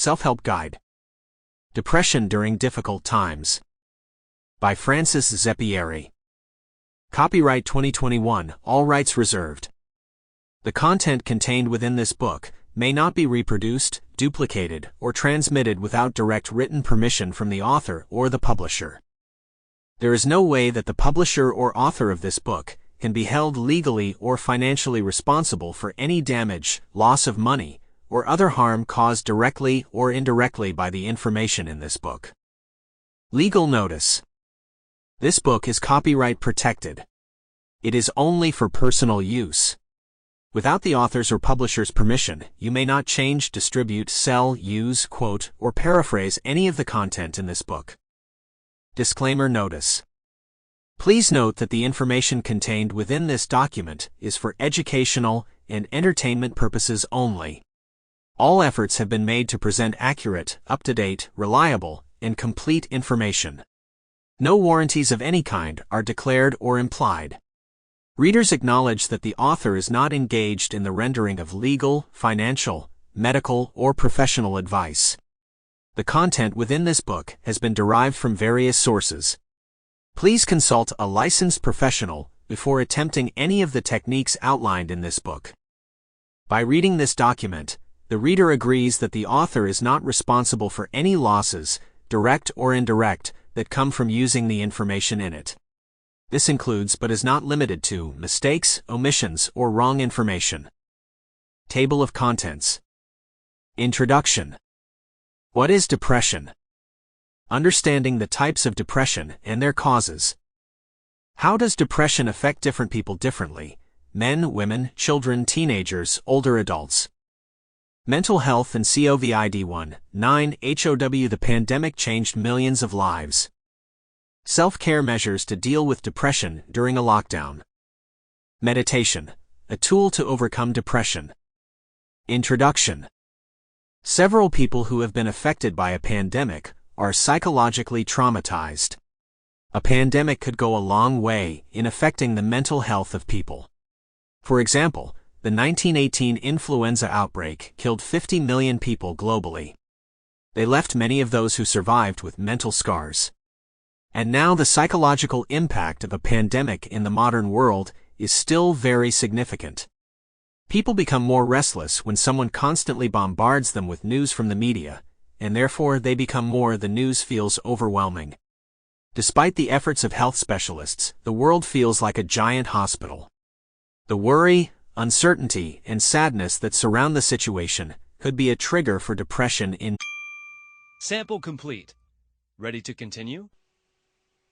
Self-Help Guide. Depression During Difficult Times. By Francis Zeppieri. Copyright 2021, all rights reserved. The content contained within this book may not be reproduced, duplicated, or transmitted without direct written permission from the author or the publisher. There is no way that the publisher or author of this book can be held legally or financially responsible for any damage, loss of money, or other harm caused directly or indirectly by the information in this book. Legal notice. This book is copyright protected. It is only for personal use. Without the author's or publisher's permission, you may not change, distribute, sell, use, quote, or paraphrase any of the content in this book. Disclaimer notice. Please note that the information contained within this document is for educational and entertainment purposes only. All efforts have been made to present accurate, up-to-date, reliable, and complete information. No warranties of any kind are declared or implied. Readers acknowledge that the author is not engaged in the rendering of legal, financial, medical, or professional advice. The content within this book has been derived from various sources. Please consult a licensed professional before attempting any of the techniques outlined in this book. By reading this document, the reader agrees that the author is not responsible for any losses, direct or indirect, that come from using the information in it. This includes but is not limited to mistakes, omissions, or wrong information. Table of Contents. Introduction. What is depression? Understanding the types of depression and their causes. How does depression affect different people differently? Men, women, children, teenagers, older adults. Mental health and COVID-19 The pandemic changed millions of lives. Self-care measures to deal with depression during a lockdown. Meditation, a tool to overcome depression. Introduction. Several people who have been affected by a pandemic are psychologically traumatized. A pandemic could go a long way in affecting the mental health of people. For example, the 1918 influenza outbreak killed 50 million people globally. They left many of those who survived with mental scars. And now the psychological impact of a pandemic in the modern world is still very significant. People become more restless when someone constantly bombards them with news from the media, and therefore they become more the news feels overwhelming. Despite the efforts of health specialists, the world feels like a giant hospital. The worry, uncertainty, and sadness that surround the situation could be a trigger for depression in. Sample complete. Ready to continue?